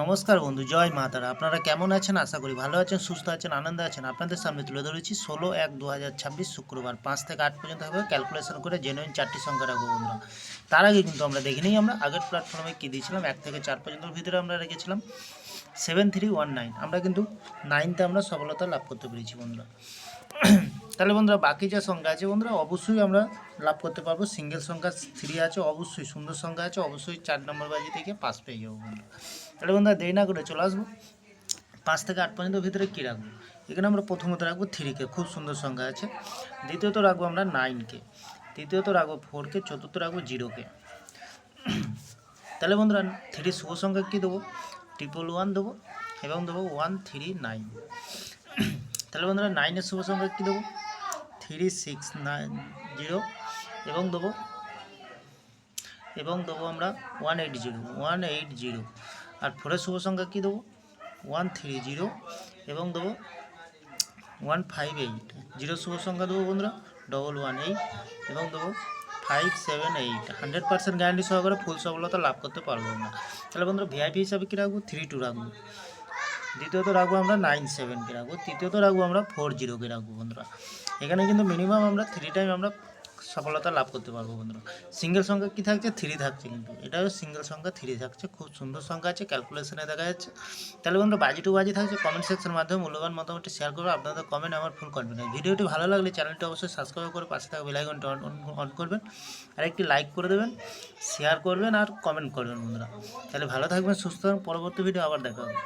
নমস্কার বন্ধু, জয় মা তারা। আপনারা কেমন আছেন? আশা করি ভালো আছেন, সুস্থ আছেন, আনন্দে আছেন। আপনাদের সামনে তুলে ধরেছি 16/1/2026 শুক্রবার 5 থেকে 8 পর্যন্ত হবে ক্যালকুলেশন করে জেনুইন 4টি সংখ্যা রাখবো বন্ধুরা। তার আগে কিন্তু আমরা দেখে নিই আমরা আগের প্ল্যাটফর্মে কী দিয়েছিলাম। 1 থেকে 4 পর্যন্ত ভিতরে আমরা রেখেছিলাম 7319। আমরা কিন্তু 9তে আমরা সফলতা লাভ করতে পেরেছি বন্ধুরা। তাহলে বন্ধুরা বাকি যে সংখ্যা আছে বন্ধুরা অবশ্যই আমরা লাভ করতে পারবো। সিঙ্গেল সংখ্যা 3 আছে, অবশ্যই সুন্দর সংখ্যা আছে, অবশ্যই 4 নম্বর বাজি থেকে পাস পেয়ে যাবো বন্ধুরা। তাহলে বন্ধুরা দেরি না করে চলে আসবো 5 থেকে 8 পর্যন্ত ভিতরে কী রাখবো। এখানে আমরা প্রথমত রাখবো 3কে, খুব সুন্দর সংখ্যা আছে। দ্বিতীয়ত রাখবো আমরা 9কে, তৃতীয়ত রাখবো 4কে, চতুর্থ রাখবো 0কে। তাহলে বন্ধুরা 3 শুভ সংখ্যা কী দেবো? 111 দেবো এবং দেবো 139। তাহলে বন্ধুরা 9-এর শুভ সংখ্যা কী দেবো? 3690 এবং দেবো আমরা 180। আর 4-এর শুভ সংখ্যা কী দেবো? 130 এবং দেবো 158। 0 শুভ সংখ্যা দেবো বন্ধুরা 118 এবং দেবো 578। 100% গ্যারান্টি সহকারে ফুল সফলতা লাভ করতে পারবো আমরা। তাহলে বন্ধুরা ভিআইপি হিসাবে কী রাখবো? 32 রাখবো। দ্বিতীয়ত রাখবো আমরা 97কে রাখবো। তৃতীয়ত রাখবো আমরা 40কে রাখবো বন্ধুরা। এখানে কিন্তু মিনিমাম আমরা 3 টাইম আমরা সফলতা লাভ করতে পারবো বন্ধুরা। সিঙ্গেল সংখ্যা কী থাকছে? 3 থাকছে, কিন্তু এটাও সিঙ্গেল সংখ্যা 3 থাকছে। খুব সুন্দর সংখ্যা আছে, ক্যালকুলেশনে দেখা যাচ্ছে। তাহলে বন্ধুরা বাজি টু বাজি থাকছে। কমেন্ট সেকশনের মাধ্যমে মূল্যবান মতামতটি শেয়ার করবে। আপনাদের কমেন্ট আমার ফুল কনফিডেন্স। ভিডিওটি ভালো লাগলে চ্যানেলটি অবশ্যই সাবস্ক্রাইব করে পাশে থাকা বেল আইকনটি অন করবেন, আর একটি লাইক করে দেবেন, শেয়ার করবেন আর কমেন্ট করবেন বন্ধুরা। তাহলে ভালো থাকবেন, সুস্থ থাকবেন। পরবর্তী ভিডিও আবার দেখা হবে।